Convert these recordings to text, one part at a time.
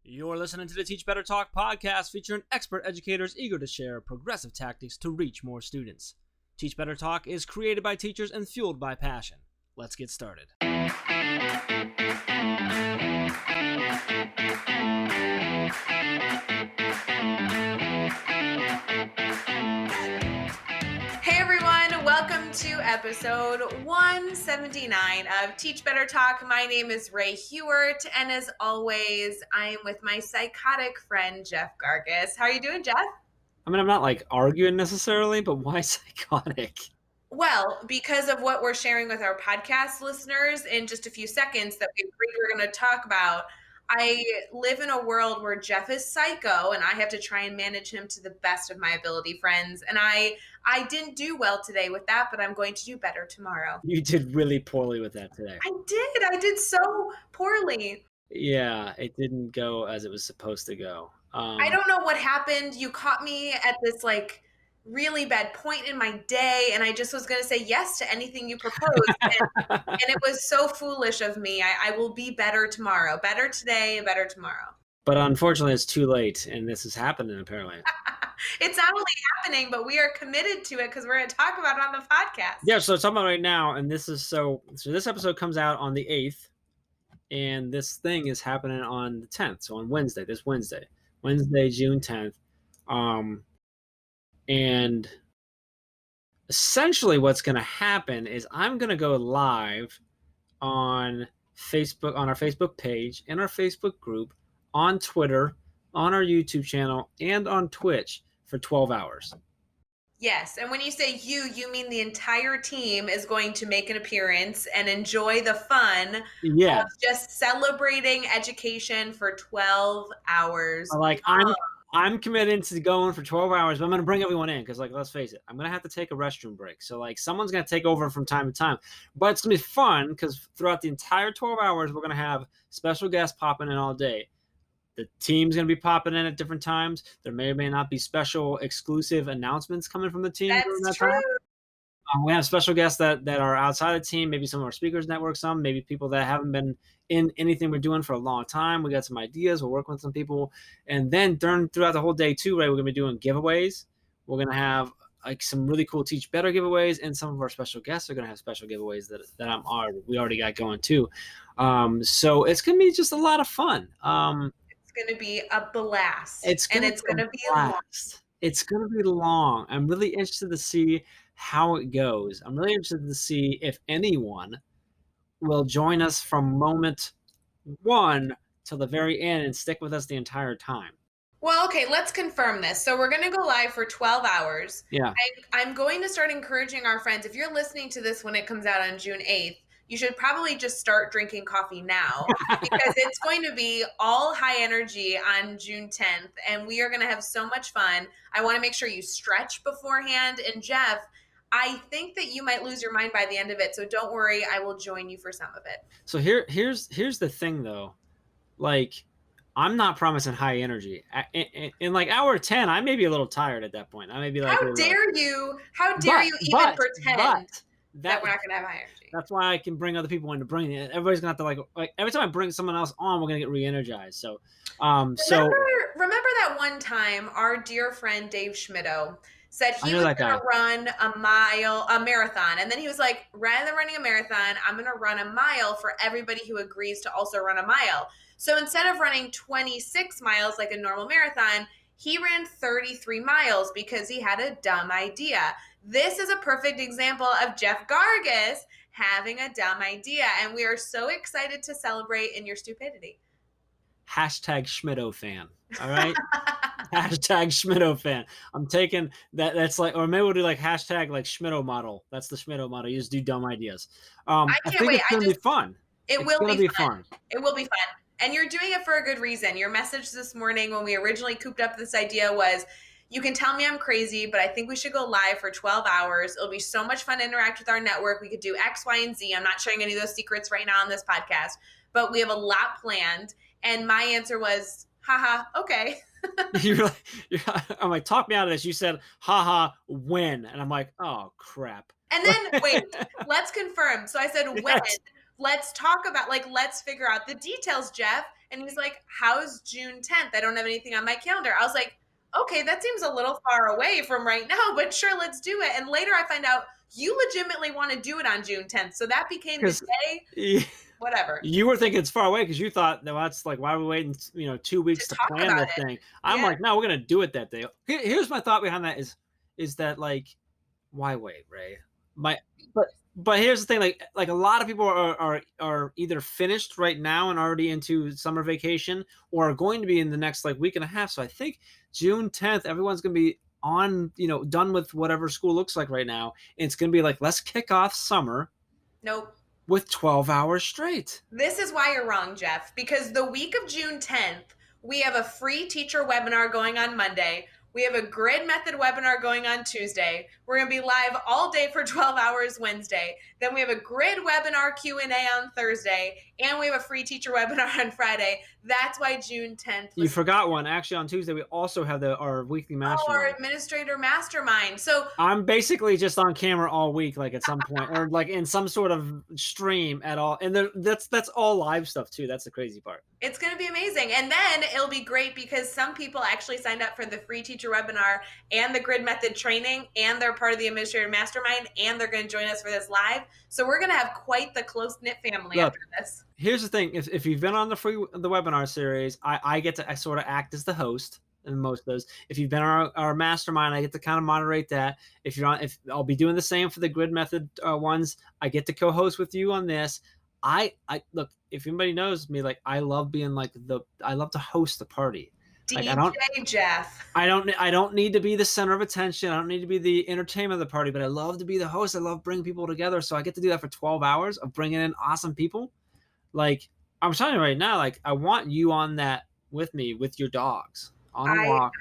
You're listening to the Teach Better Talk podcast featuring expert educators eager to share progressive tactics to reach more students. Teach Better Talk is created by teachers and fueled by passion. Let's get started. Hey everyone, welcome to episode 179 of Teach Better Talk. My name is Ray Hewart, and as always, I am with my psychotic friend, Jeff Burgess. How are you doing, Jeff? I mean, I'm not like arguing necessarily, but why psychotic? Well, because of what we're sharing with our podcast listeners in just a few seconds that we agreed we're going to talk about. I live in a world where Jeff is psycho and I have to try and manage him to the best of my ability, friends. And I didn't do well today with that, but I'm going to do better tomorrow. You did really poorly with that today. I did so poorly. Yeah, it didn't go as it was supposed to go. I don't know what happened. You caught me at this really bad point in my day, and I just was going to say yes to anything you proposed. And it was so foolish of me. I will be better tomorrow. Better today, better tomorrow. But unfortunately, it's too late, and this is happening apparently. It's not only happening, but we are committed to it because we're going to talk about it on the podcast. Yeah, so it's talking about right now, and this is so this episode comes out on the 8th, and this thing is happening on the 10th, so on Wednesday, June 10th. And essentially what's going to happen is I'm going to go live on Facebook, on our Facebook page, in our Facebook group, on Twitter, on our YouTube channel, and on Twitch for 12 hours. Yes, and when you say you mean the entire team is going to make an appearance and enjoy the fun of just celebrating education for 12 hours. I'm committed to going for 12 hours, but I'm going to bring everyone in because, let's face it, I'm going to have to take a restroom break. So, someone's going to take over from time to time. But it's going to be fun because throughout the entire 12 hours, we're going to have special guests popping in all day. The team's going to be popping in at different times. There may or may not be special exclusive announcements coming from the team during that time. We have special guests that are outside the team, maybe some of our speakers network, maybe people that haven't been in anything we're doing for a long time. We got some ideas. We're working with some people. And then throughout the whole day too, right, we're going to be doing giveaways. We're going to have some really cool Teach Better giveaways, and some of our special guests are going to have special giveaways that we already got going too. So it's going to be just a lot of fun. It's going to be a blast. It's going to be long. It's going to be long. I'm really interested to see how it goes. I'm really interested to see if anyone will join us from moment one till the very end and stick with us the entire time. Well, okay, let's confirm this. So we're going to go live for 12 hours. Yeah. I'm going to start encouraging our friends. If you're listening to this when it comes out on June 8th, you should probably just start drinking coffee now because it's going to be all high energy on June 10th, and we are going to have so much fun. I want to make sure you stretch beforehand. And Jeff, I think that you might lose your mind by the end of it, so don't worry. I will join you for some of it. So here's the thing, though. I'm not promising high energy. In hour 10, I may be a little tired at that point. I may be like, how dare you even pretend that we're not going to have high energy? That's why I can bring other people in to bring it. Everybody's going to have to every time I bring someone else on, we're going to get re-energized. So, remember that one time our dear friend Dave Schmittou said he was going to run a marathon. And then he was like, rather than running a marathon, I'm going to run a mile for everybody who agrees to also run a mile. So instead of running 26 miles like a normal marathon, he ran 33 miles because he had a dumb idea. This is a perfect example of Jeff Burgess having a dumb idea. And we are so excited to celebrate in your stupidity. Hashtag Schmittou fan. All right. Hashtag Schmittou fan. I'm taking that. That's or maybe we'll do hashtag Schmittou model. That's the Schmittou model. You just do dumb ideas. I can't wait. It's going to be fun. It will be fun. It will be fun. And you're doing it for a good reason. Your message this morning when we originally cooped up this idea was, you can tell me I'm crazy, but I think we should go live for 12 hours. It'll be so much fun to interact with our network. We could do X, Y, and Z. I'm not sharing any of those secrets right now on this podcast, but we have a lot planned. And my answer was, haha, okay. I'm like, talk me out of this. You said, haha, when? And I'm like, oh, crap. And then, wait, let's confirm. So I said, when? Yes. let's talk about, like, let's figure out the details, Jeff. And he's like, how's June 10th? I don't have anything on my calendar. I was like, okay, that seems a little far away from right now, but sure, let's do it. And later I find out you legitimately want to do it on June 10th. So that became the day. Whatever. You were thinking it's far away because you thought, no, that's like, why are we waiting, 2 weeks to plan this thing? I'm like, no, we're going to do it that day. Here's my thought behind that is that, like, why wait, Ray? But here's the thing, like a lot of people are either finished right now and already into summer vacation, or are going to be in the next like week and a half. So I think June 10th, everyone's going to be on, done with whatever school looks like right now. And it's going to be like, let's kick off summer. Nope. With 12 hours straight. This is why you're wrong, Jeff, because the week of June 10th, we have a free teacher webinar going on Monday. We have a grid method webinar going on Tuesday. We're going to be live all day for 12 hours Wednesday. Then we have a grid webinar Q&A on Thursday, and we have a free teacher webinar on Friday. That's why June 10th. You forgot one. Actually, on Tuesday, we also have our weekly mastermind. Our administrator mastermind. So I'm basically just on camera all week, like at some point, or like in some sort of stream at all. And that's all live stuff too. That's the crazy part. It's going to be amazing. And then it'll be great because some people actually signed up for the free teacher webinar and the grid method training, and they're part of the administrator mastermind, and they're going to join us for this live. So we're going to have quite the close-knit family after this. Here's the thing. If you've been on the webinar series, I get to sort of act as the host in most of those. If you've been on our mastermind, I get to kind of moderate that. If I'll be doing the same for the grid method ones, I get to co-host with you on this. I look, if anybody knows me, like I love being like I love to host the party. DJ Jeff. I don't need to be the center of attention. I don't need to be the entertainment of the party, but I love to be the host. I love bringing people together. So I get to do that for 12 hours of bringing in awesome people. Like I'm telling you right now, like I want you on that with me, with your dogs on a walk.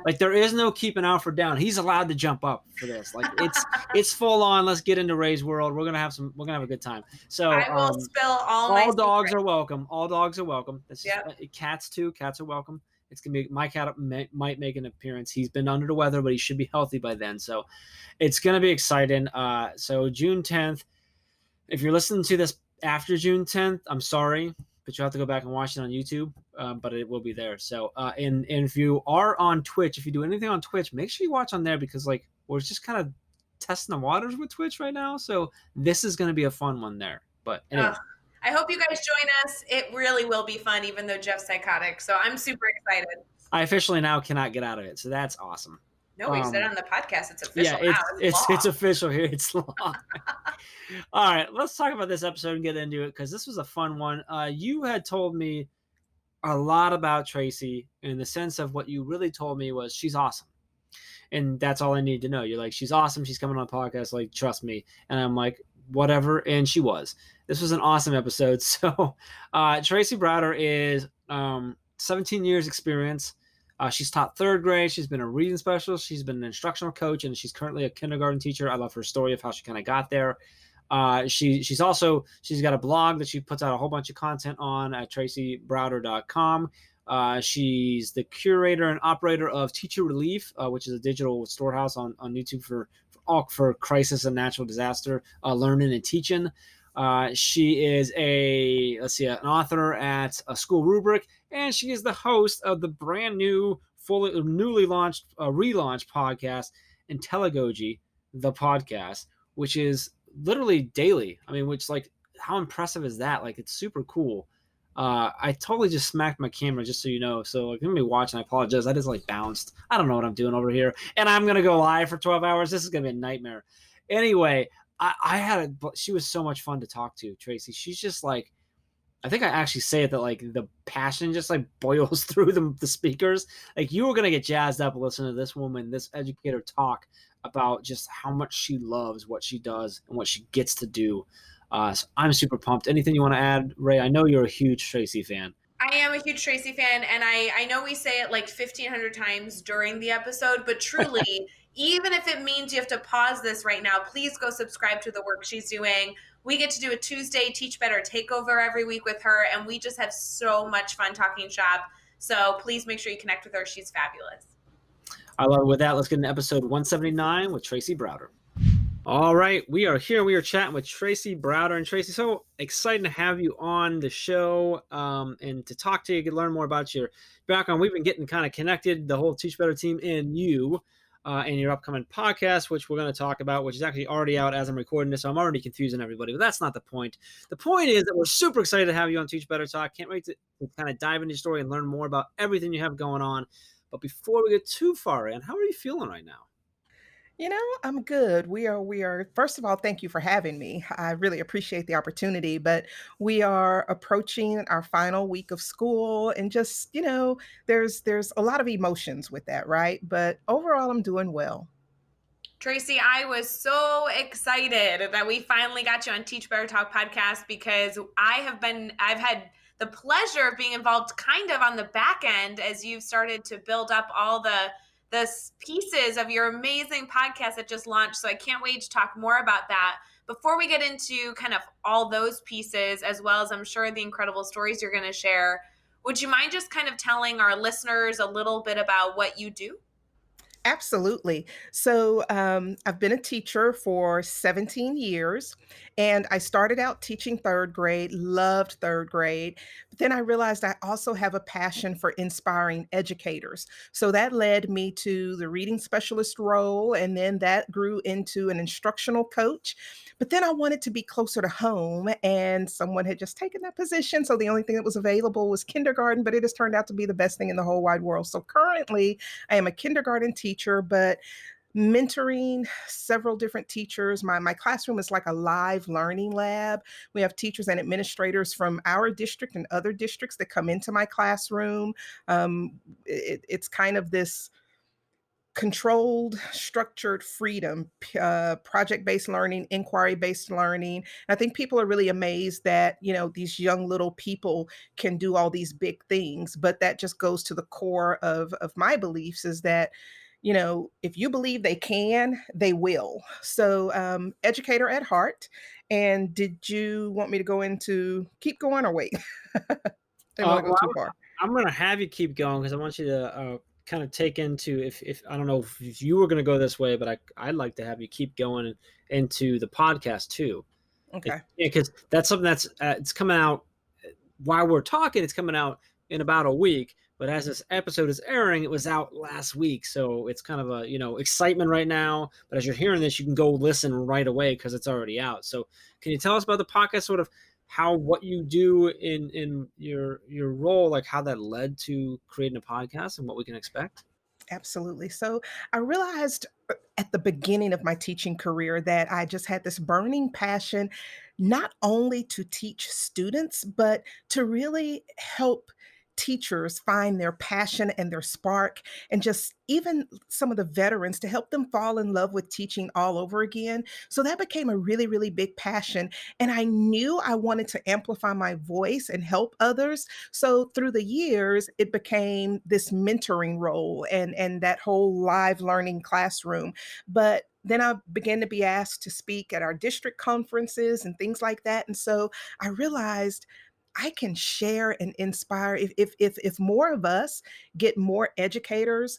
Like there is no keeping Alfred down. He's allowed to jump up for this. Like it's full on. Let's get into Ray's world. We're gonna have a good time. So I will spill all dogs are welcome. All dogs are welcome. Cats too. Cats are welcome. It's gonna be my cat might make an appearance. He's been under the weather, but he should be healthy by then. So it's gonna be exciting. So June 10th. If you're listening to this after June 10th, I'm sorry, but you'll have to go back and watch it on YouTube. But it will be there. So and if you are on Twitch, if you do anything on Twitch, make sure you watch on there because like we're just kind of testing the waters with Twitch right now. So this is gonna be a fun one there. But anyway. I hope you guys join us. It really will be fun, even though Jeff's psychotic. So I'm super excited. I officially now cannot get out of it. So that's awesome. No, we said on the podcast it's official. Yeah, it's official here. It's law. All right, let's talk about this episode and get into it because this was a fun one. You had told me a lot about Traci in the sense of what you really told me was she's awesome. And that's all I need to know. You're like, she's awesome. She's coming on the podcast. Like, trust me. And I'm like, whatever. And she was. This was an awesome episode. So Traci Browder is 17 years experience. She's taught third grade. She's been a reading specialist. She's been an instructional coach, and she's currently a kindergarten teacher. I love her story of how she kind of got there. She's got a blog that she puts out a whole bunch of content on at tracibrowder.com. She's the curator and operator of Teacher Relief, which is a digital storehouse on YouTube for crisis and natural disaster learning and teaching. She is an author at SchoolRubric, and she is the host of the brand new, newly launched, relaunched podcast, Intelligogy, the podcast, which is literally daily. I mean, which like, how impressive is that? Like, it's super cool. I totally just smacked my camera, just so you know. So like, me watching, I apologize. I just like bounced. I don't know what I'm doing over here, and I'm gonna go live for 12 hours. This is gonna be a nightmare. Anyway, she was so much fun to talk to, Traci. She's just like, I think I actually say it that like the passion just like boils through the speakers. Like you were gonna get jazzed up listening to this woman, this educator talk about just how much she loves what she does and what she gets to do. So I'm super pumped. Anything you want to add, Ray? I know you're a huge Traci fan. I am a huge Traci fan, and I know we say it like 1,500 times during the episode, but truly, even if it means you have to pause this right now, please go subscribe to the work she's doing. We get to do a Tuesday Teach Better Takeover every week with her, and we just have so much fun talking shop. So please make sure you connect with her. She's fabulous. I love it. With that, let's get into episode 179 with Traci Browder. All right, we are here. We are chatting with Traci Browder. And Traci, so excited to have you on the show and to talk to you, to learn more about your background. We've been getting kind of connected, the whole Teach Better team and you and your upcoming podcast, which we're going to talk about, which is actually already out as I'm recording this. So I'm already confusing everybody, but that's not the point. The point is that we're super excited to have you on Teach Better Talk. Can't wait to kind of dive into your story and learn more about everything you have going on. But before we get too far in, how are you feeling right now? I'm good. We are first of all, thank you for having me. I really appreciate the opportunity, but we are approaching our final week of school and just, there's a lot of emotions with that, right? But overall I'm doing well. Traci, I was so excited that we finally got you on Teach Better Talk podcast because I've had the pleasure of being involved kind of on the back end as you've started to build up all the pieces of your amazing podcast that just launched. So I can't wait to talk more about that. Before we get into kind of all those pieces, as well as I'm sure the incredible stories you're going to share, would you mind just kind of telling our listeners a little bit about what you do? Absolutely. So I've been a teacher for 17 years, and I started out teaching third grade, loved third grade. But then I realized I also have a passion for inspiring educators. So that led me to the reading specialist role, and then that grew into an instructional coach. But then I wanted to be closer to home, and someone had just taken that position. So the only thing that was available was kindergarten, but it has turned out to be the best thing in the whole wide world. So currently, I am a kindergarten teacher, but mentoring several different teachers. My classroom is like a live learning lab. We have teachers and administrators from our district and other districts that come into my classroom. It's kind of this controlled, structured freedom, project-based learning, inquiry-based learning. I think people are really amazed that, these young little people can do all these big things, but that just goes to the core of my beliefs is that, if you believe they can, they will. So, educator at heart. And did you want me to keep going or wait? Didn't want to go Well, too far. I'm going to have you keep going because I want you to kind of take into if I don't know if you were going to go this way, but I'd like to have you keep going into the podcast too. Okay. Because that's something that's it's coming out while we're talking. It's coming out in about a week. But as this episode is airing, it was out last week, so it's kind of a excitement right now. But as you're hearing this, you can go listen right away because it's already out. So, can you tell us about the podcast? Sort of what you do in your role, like how that led to creating a podcast and what we can expect? Absolutely. So I realized at the beginning of my teaching career that I just had this burning passion, not only to teach students, but to really help teachers find their passion and their spark, and just even some of the veterans to help them fall in love with teaching all over again. So that became a really, really big passion. And I knew I wanted to amplify my voice and help others. So through the years, it became this mentoring role and that whole live learning classroom. But then I began to be asked to speak at our district conferences and things like that. And so I realized I can share and inspire if more of us get more educators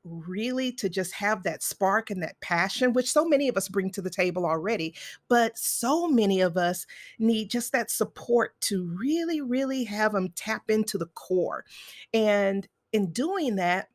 really to just have that spark and that passion, which so many of us bring to the table already, but so many of us need just that support to really, really have them tap into the core. And in doing that,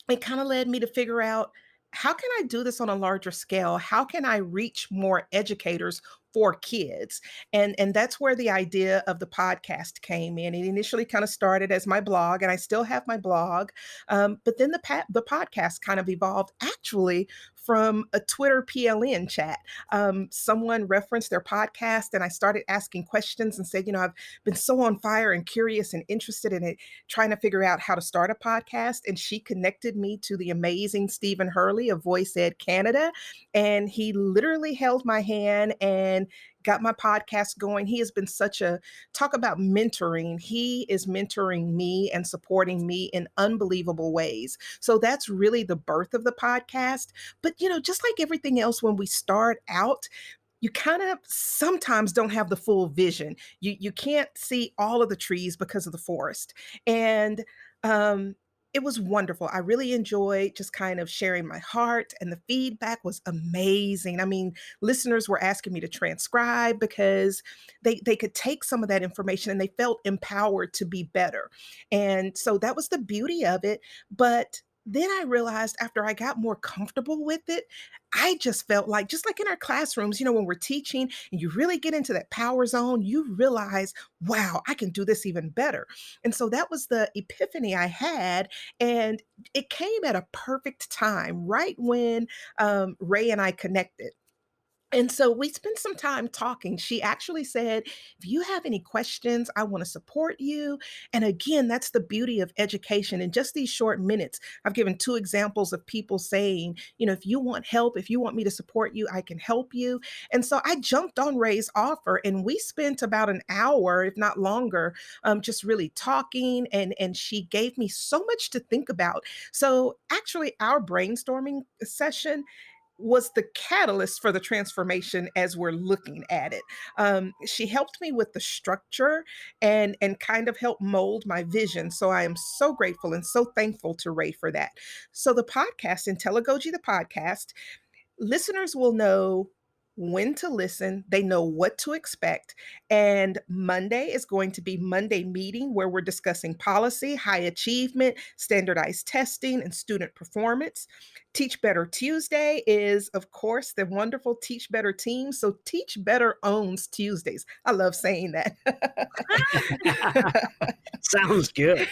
it kind of led me to figure out, how can I do this on a larger scale? How can I reach more educators for kids? And that's where the idea of the podcast came in. It initially kind of started as my blog, and I still have my blog. But then the podcast kind of evolved actually from a Twitter PLN chat. Someone referenced their podcast, and I started asking questions and said, I've been so on fire and curious and interested in it, trying to figure out how to start a podcast. And she connected me to the amazing Stephen Hurley of Voice Ed Canada. And he literally held my hand and got my podcast going. He has been talk about mentoring. He is mentoring me and supporting me in unbelievable ways. So that's really the birth of the podcast. But, just like everything else, when we start out, you kind of sometimes don't have the full vision. You can't see all of the trees because of the forest. And it was wonderful. I really enjoyed just kind of sharing my heart, and the feedback was amazing. I mean, listeners were asking me to transcribe because they could take some of that information and they felt empowered to be better. And so that was the beauty of it. But then I realized after I got more comfortable with it, I just felt like, just like in our classrooms, when we're teaching and you really get into that power zone, you realize, wow, I can do this even better. And so that was the epiphany I had. And it came at a perfect time, right when Ray and I connected. And so we spent some time talking. She actually said, if you have any questions, I want to support you. And again, that's the beauty of education. In just these short minutes, I've given two examples of people saying, if you want help, if you want me to support you, I can help you. And so I jumped on Ray's offer and we spent about an hour, if not longer, just really talking. And she gave me so much to think about. So actually, our brainstorming session was the catalyst for the transformation as we're looking at it. She helped me with the structure and kind of helped mold my vision. So I am so grateful and so thankful to Ray for that. So the podcast, Intelligogy, the podcast, listeners will know when to listen, they know what to expect. And Monday is going to be Monday meeting where we're discussing policy, high achievement, standardized testing, and student performance. Teach Better Tuesday is, of course, the wonderful Teach Better team. So Teach Better owns Tuesdays. I love saying that. Sounds good.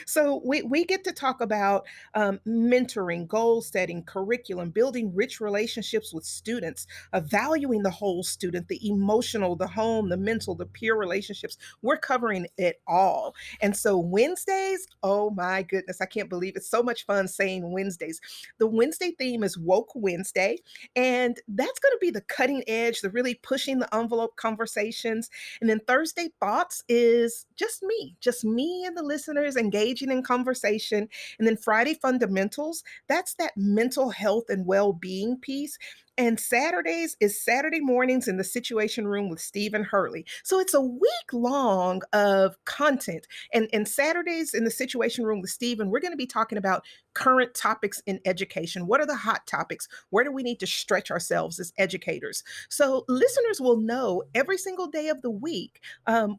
So we get to talk about mentoring, goal setting, curriculum, building rich relationships with students, valuing the whole student, the emotional, the home, the mental, the peer relationships. We're covering it all. And so Wednesdays, oh my goodness, I can't believe it's so much fun saying Wednesdays. The Wednesday theme is Woke Wednesday, and that's going to be the cutting edge, the really pushing the envelope conversations. And then Thursday Thoughts is just me and the listeners engaging in conversation. And then Friday Fundamentals, that's that mental health and well-being piece. And Saturdays is Saturday mornings in the Situation Room with Stephen Hurley. So it's a week long of content. And Saturdays in the Situation Room with Stephen, we're going to be talking about current topics in education. What are the hot topics? Where do we need to stretch ourselves as educators? So listeners will know every single day of the week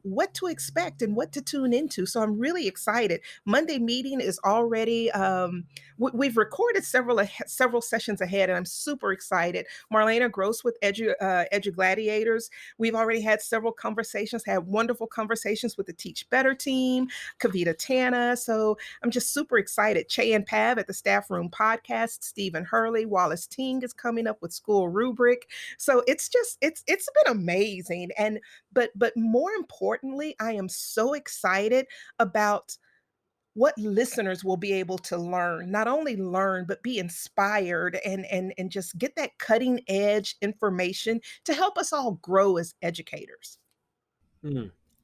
what to expect and what to tune into. So I'm really excited. Monday meeting is already, we've recorded several sessions ahead, and I'm super excited. Marlena Gross with Edu Gladiators. We've already had several conversations, had wonderful conversations with the Teach Better team, Kavita Tana. So I'm just super excited. Che and Pav at the Staff Room Podcast, Stephen Hurley, Wallace Ting is coming up with SchoolRubric. So it's been amazing. But more importantly, I am so excited about what listeners will be able to learn, not only learn, but be inspired and just get that cutting edge information to help us all grow as educators.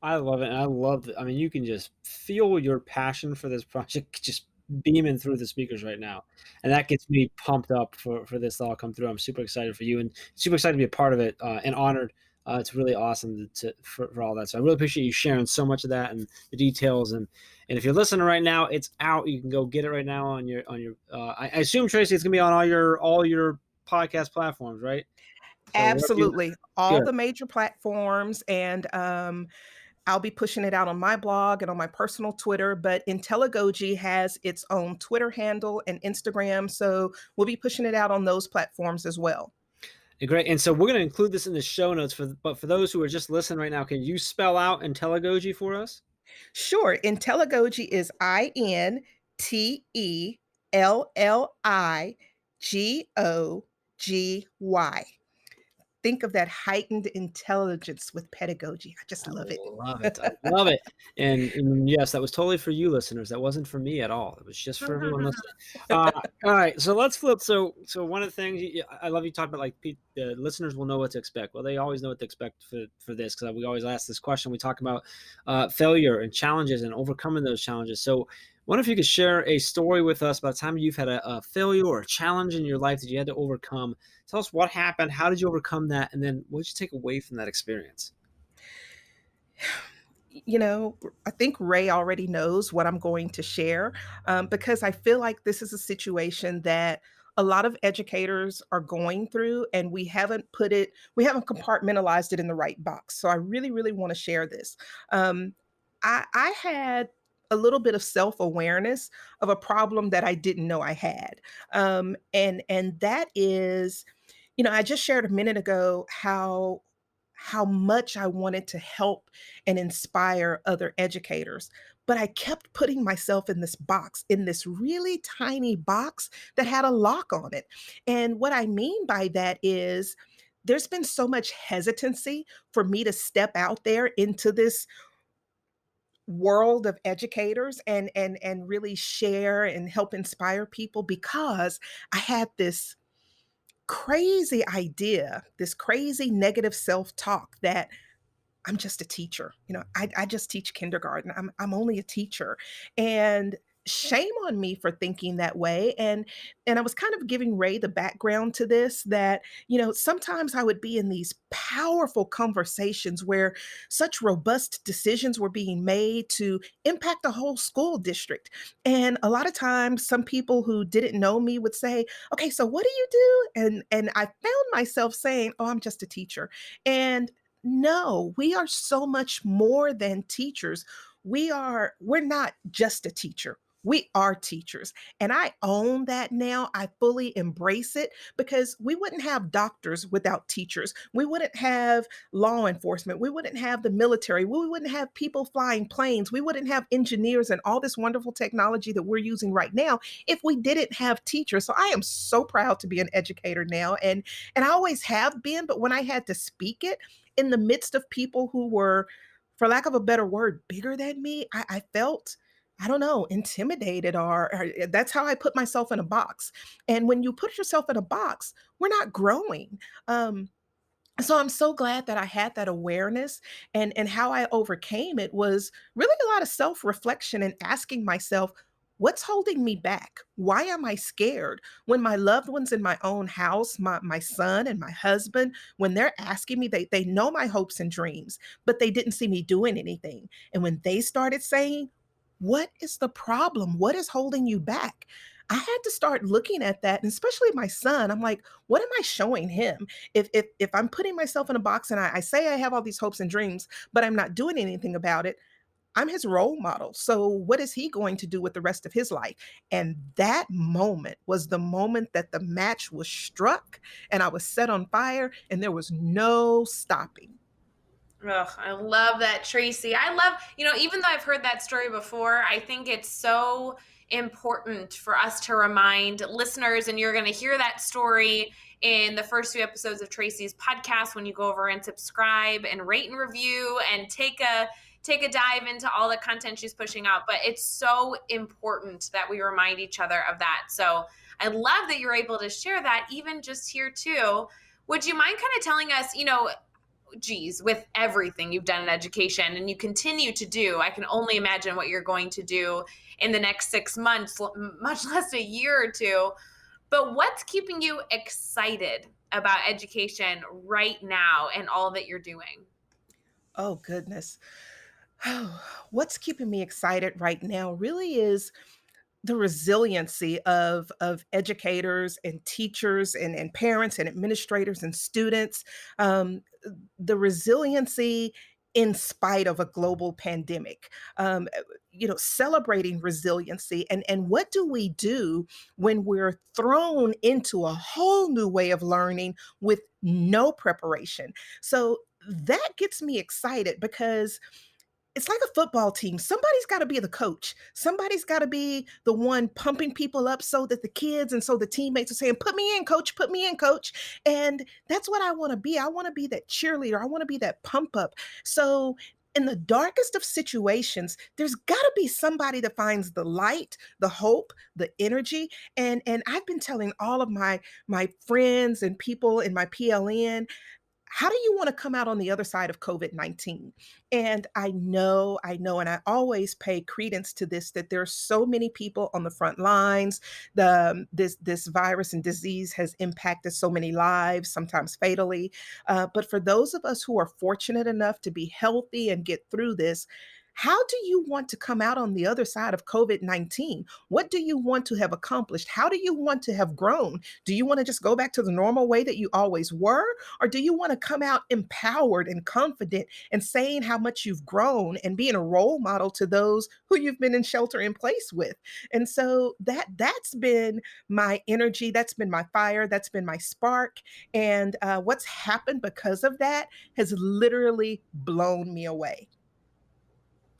I love it. And I love it. I mean, you can just feel your passion for this project just beaming through the speakers right now. And that gets me pumped up for this to all come through. I'm super excited for you and super excited to be a part of it and honored. It's really awesome for all that. So I really appreciate you sharing so much of that and the details. And if you're listening right now, it's out. You can go get it right now on your I assume, Traci, it's gonna be on all your podcast platforms, right? So Absolutely. All the major platforms. And I'll be pushing it out on my blog and on my personal Twitter, but Intelligogy has its own Twitter handle and Instagram. So we'll be pushing it out on those platforms as well. Great. And so we're going to include this in the show notes, but for those who are just listening right now, can you spell out Intelligogy for us? Sure. Intelligogy is INTELLIGOGY. Think of that heightened intelligence with pedagogy. I just love it. Love it. I love it. And yes, that was totally for you listeners. That wasn't for me at all. It was just for everyone listening. All right. So let's flip. So one of the things I love you talk about, like the listeners will know what to expect. Well, they always know what to expect for this, because we always ask this question. We talk about failure and challenges and overcoming those challenges. So I wonder if you could share a story with us about a time you've had a failure or a challenge in your life that you had to overcome. Tell us what happened. How did you overcome that? And then what did you take away from that experience? I think Ray already knows what I'm going to share, because I feel like this is a situation that a lot of educators are going through, and we haven't compartmentalized it in the right box. So I really, really want to share this. Um, I had a little bit of self awareness of a problem that I didn't know I had, and that is, I just shared a minute ago how much I wanted to help and inspire other educators. But I kept putting myself in this box, in this really tiny box that had a lock on it. And what I mean by that is there's been so much hesitancy for me to step out there into this world of educators and really share and help inspire people, because I had this crazy idea, this crazy negative self-talk that I'm just a teacher. I just teach kindergarten. I'm only a teacher. And shame on me for thinking that way. And I was kind of giving Ray the background to this, that, sometimes I would be in these powerful conversations where such robust decisions were being made to impact the whole school district. And a lot of times some people who didn't know me would say, "Okay, so what do you do?" And I found myself saying, "Oh, I'm just a teacher." And no, we are so much more than teachers. We're not just a teacher. We are teachers. And I own that now. I fully embrace it, because we wouldn't have doctors without teachers. We wouldn't have law enforcement. We wouldn't have the military. We wouldn't have people flying planes. We wouldn't have engineers and all this wonderful technology that we're using right now if we didn't have teachers. So I am so proud to be an educator now. And I always have been, but when I had to speak it in the midst of people who were, for lack of a better word, bigger than me, I felt, I don't know, intimidated, or that's how I put myself in a box. And when you put yourself in a box, we're not growing. So I'm so glad that I had that awareness, and how I overcame it was really a lot of self-reflection and asking myself, what's holding me back? Why am I scared? When my loved ones in my own house, my son and my husband, when they're asking me, they know my hopes and dreams, but they didn't see me doing anything. And when they started saying, what is the problem? What is holding you back? I had to start looking at that, and especially my son. I'm like, what am I showing him? If I'm putting myself in a box and I say I have all these hopes and dreams, but I'm not doing anything about it, I'm his role model. So what is he going to do with the rest of his life? And that moment was the moment that the match was struck, and I was set on fire, and there was no stopping. Ugh, I love that, Traci. I love, even though I've heard that story before, I think it's so important for us to remind listeners, and you're going to hear that story in the first few episodes of Traci's podcast when you go over and subscribe and rate and review and take a dive into all the content she's pushing out. But it's so important that we remind each other of that. So I love that you're able to share that even just here too. Would you mind kind of telling us, geez, with everything you've done in education and you continue to do, I can only imagine what you're going to do in the next 6 months, much less a year or two. But what's keeping you excited about education right now and all that you're doing? Oh, goodness. What's keeping me excited right now really is the resiliency of educators and teachers and parents and administrators and students, the resiliency in spite of a global pandemic, celebrating resiliency. And what do we do when we're thrown into a whole new way of learning with no preparation? So that gets me excited, because it's like a football team. Somebody's got to be the coach. Somebody's got to be the one pumping people up so that the kids and so the teammates are saying, "Put me in, coach, put me in, coach." And that's what I want to be. I want to be that cheerleader. I want to be that pump up. So in the darkest of situations, there's got to be somebody that finds the light, the hope, the energy. And I've been telling all of my friends and people in my PLN, how do you want to come out on the other side of COVID-19? And and I always pay credence to this, that there are so many people on the front lines. This virus and disease has impacted so many lives, sometimes fatally. But for those of us who are fortunate enough to be healthy and get through this, how do you want to come out on the other side of COVID-19? What do you want to have accomplished? How do you want to have grown? Do you want to just go back to the normal way that you always were? Or do you want to come out empowered and confident and saying how much you've grown and being a role model to those who you've been in shelter in place with? And so that's been my energy, that's been my fire, that's been my spark. And what's happened because of that has literally blown me away.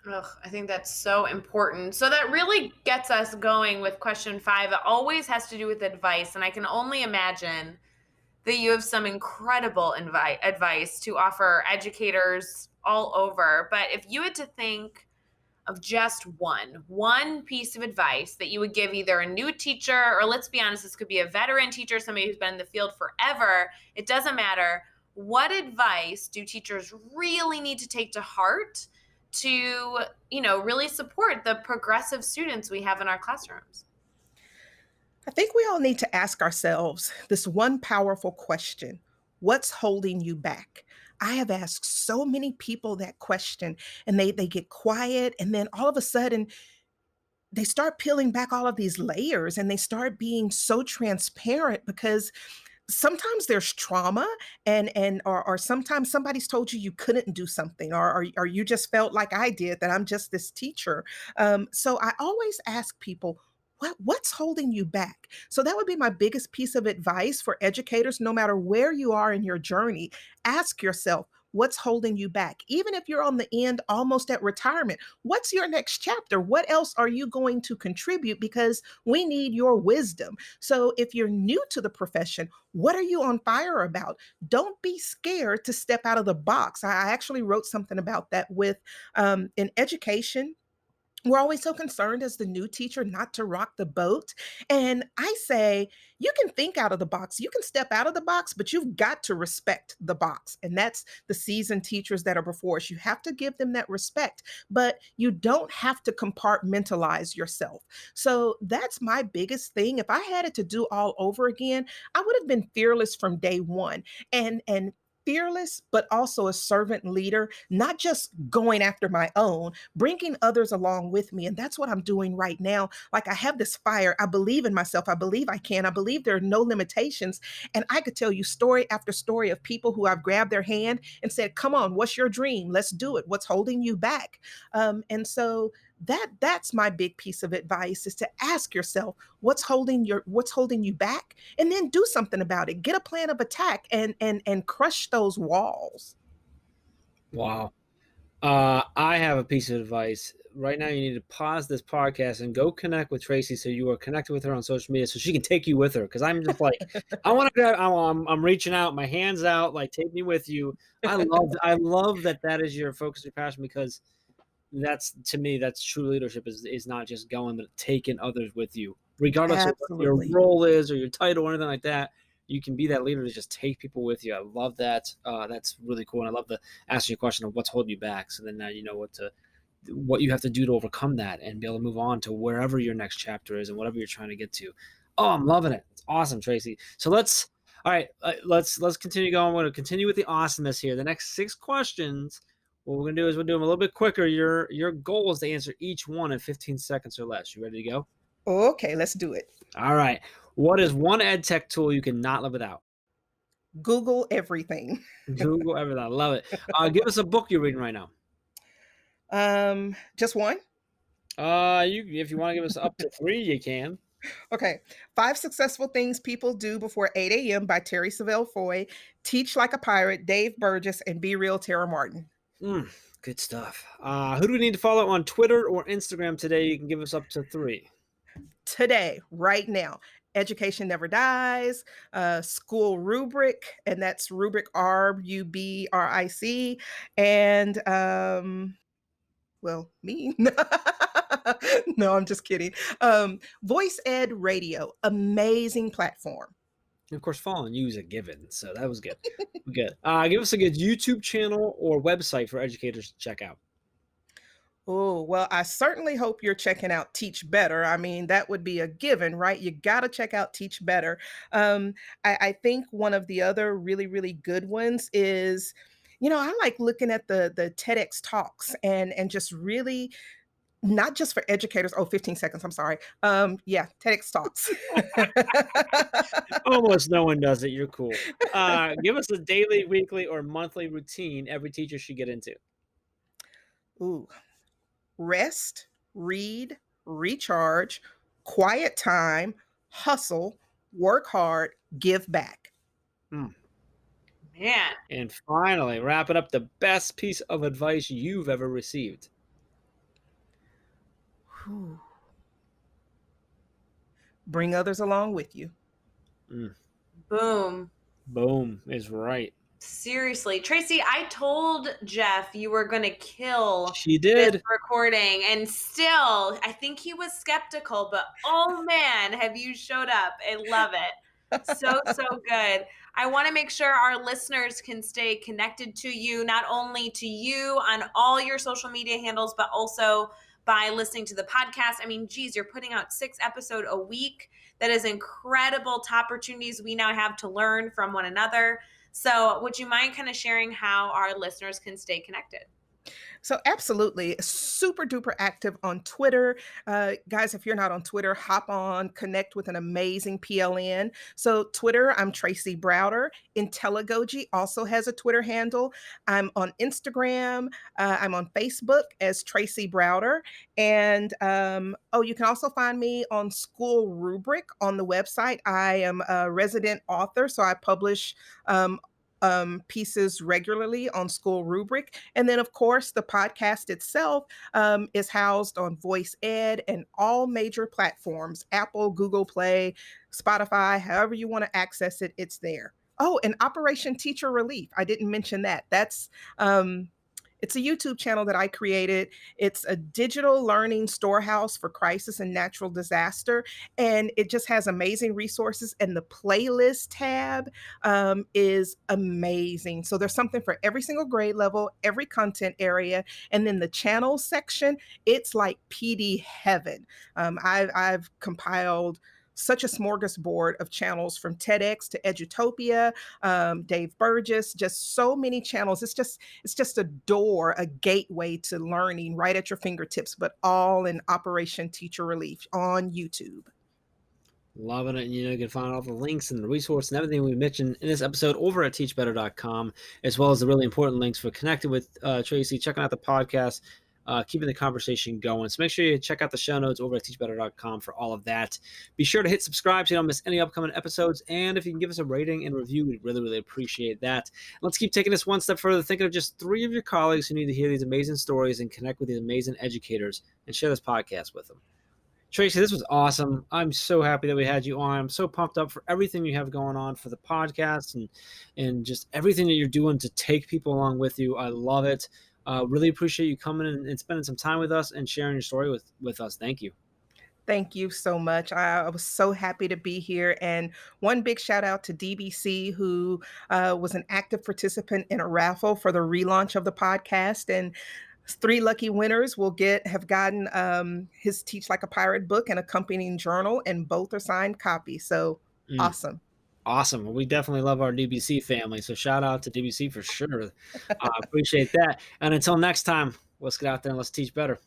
Ugh, I think that's so important. So that really gets us going with question 5. It always has to do with advice. And I can only imagine that you have some incredible advice to offer educators all over. But if you had to think of just one piece of advice that you would give either a new teacher, or let's be honest, this could be a veteran teacher, somebody who's been in the field forever, it doesn't matter. What advice do teachers really need to take to heart to, really support the progressive students we have in our classrooms? I think we all need to ask ourselves this one powerful question: what's holding you back? I have asked so many people that question, and they get quiet, and then all of a sudden they start peeling back all of these layers, and they start being so transparent, because sometimes there's trauma, or sometimes somebody's told you couldn't do something, or you just felt like I did, that I'm just this teacher. So I always ask people, what's holding you back? So that would be my biggest piece of advice for educators, no matter where you are in your journey. Ask yourself, what's holding you back? Even if you're on the end, almost at retirement, what's your next chapter? What else are you going to contribute? Because we need your wisdom. So if you're new to the profession, what are you on fire about? Don't be scared to step out of the box. I actually wrote something about that with in education. We're always so concerned as the new teacher not to rock the boat. And I say, you can think out of the box, you can step out of the box, but you've got to respect the box. And that's the seasoned teachers that are before us. You have to give them that respect, but you don't have to compartmentalize yourself. So that's my biggest thing. If I had it to do all over again, I would have been fearless from day one. And fearless, but also a servant leader, not just going after my own, bringing others along with me. And that's what I'm doing right now. Like, I have this fire. I believe in myself. I believe I can. I believe there are no limitations. And I could tell you story after story of people who I've grabbed their hand and said, come on, what's your dream? Let's do it. What's holding you back? And so that's my big piece of advice, is to ask yourself what's holding you back, and then do something about it. Get a plan of attack and crush those walls. Wow. I have a piece of advice. Right now, you need to pause this podcast and go connect with Traci, so you are connected with her on social media, so she can take you with her. Because I'm just like, I want to grab. I'm reaching out, my hands out, like, take me with you. I love that is your focus, your passion, because that's, to me, that's true leadership, is not just going, but taking others with you, regardless of what your Absolutely. role is or your title or anything like that. You can be that leader to just take people with you. I love that. That's really cool. And I love the asking you a question of what's holding you back. So then now you know what you have to do to overcome that and be able to move on to wherever your next chapter is and whatever you're trying to get to. Oh, I'm loving it. It's awesome, Traci. So let's continue going. We're going to continue with the awesomeness here. The next 6 questions, what we're going to do is we'll do them a little bit quicker. Your goal is to answer each one in 15 seconds or less. You ready to go? Okay, let's do it. All right. What is one EdTech tool you cannot live without? Google everything. Google everything. I love it. Give us a book you're reading right now. Just one? If you want to give us up to 3, you can. Okay. 5 Successful Things People Do Before 8 a.m. by Terri Savelle Foy, Teach Like a Pirate, Dave Burgess, and Be Real, Tara Martin. Good stuff. Who do we need to follow on Twitter or Instagram today? You can give us up to 3. Today, right now. Education Never Dies, SchoolRubric, and that's Rubric, RUBRIC, and well, me. No, I'm just kidding. Voice Ed Radio, amazing platform. And of course, following you is a given. So that was good. Good. Give us a good YouTube channel or website for educators to check out. Oh, well, I certainly hope you're checking out Teach Better. I mean, that would be a given, right? You got to check out Teach Better. I think one of the other really, really good ones is, I like looking at the TEDx talks and just really not just for educators. Oh, 15 seconds. I'm sorry. Yeah, TEDx talks. Almost no one does it. You're cool. Give us a daily, weekly, or monthly routine every teacher should get into. Ooh, rest, read, recharge, quiet time, hustle, work hard, give back. Hmm. Man. And finally, wrapping up, the best piece of advice you've ever received. Whew. Bring others along with you. Boom. Boom is right. Seriously, Traci, I told Jeff you were going to kill She did. this recording, and still, I think he was skeptical, but oh man, have you showed up. I love it. So good. I want to make sure our listeners can stay connected to you, not only to you on all your social media handles, but also by listening to the podcast. I mean, geez, you're putting out 6 episodes a week. That is incredible opportunities we now have to learn from one another. So would you mind kind of sharing how our listeners can stay connected? So absolutely, super duper active on Twitter. Guys, if you're not on Twitter, hop on, connect with an amazing PLN. So Twitter, I'm Traci Browder. IntelliGoji also has a Twitter handle. I'm on Instagram. I'm on Facebook as Traci Browder. And you can also find me on SchoolRubric on the website. I am a resident author, so I publish pieces regularly on SchoolRubric. And then, of course, the podcast itself is housed on Voice Ed and all major platforms, Apple, Google Play, Spotify, however you want to access it, it's there. Oh, and Operation Teacher Relief. I didn't mention that. That's it's a YouTube channel that I created. It's a digital learning storehouse for crisis and natural disaster. And it just has amazing resources. And the playlist tab is amazing. So there's something for every single grade level, every content area. And then the channel section, it's like PD heaven. I've compiled such a smorgasbord of channels from TEDx to Edutopia, Dave Burgess, just so many channels. It's just a door, a gateway to learning right at your fingertips, but all in Operation Teacher Relief on YouTube. Loving it. And you can find all the links and the resources and everything we mentioned in this episode over at teachbetter.com, as well as the really important links for connecting with Traci, checking out the podcast, keeping the conversation going. So make sure you check out the show notes over at teachbetter.com for all of that. Be sure to hit subscribe so you don't miss any upcoming episodes. And if you can give us a rating and review, we'd really, really appreciate that. Let's keep taking this one step further, thinking of just 3 of your colleagues who need to hear these amazing stories and connect with these amazing educators, and share this podcast with them. Traci, this was awesome. I'm so happy that we had you on. I'm so pumped up for everything you have going on for the podcast and just everything that you're doing to take people along with you. I love it. Really appreciate you coming and spending some time with us and sharing your story with us. Thank you. Thank you so much. I was so happy to be here. And one big shout out to DBC, who was an active participant in a raffle for the relaunch of the podcast. And 3 lucky winners have gotten his Teach Like a Pirate book and accompanying journal, and both are signed copies. So awesome. Awesome. Well, we definitely love our DBC family. So shout out to DBC for sure. Appreciate that. And until next time, let's get out there and let's teach better.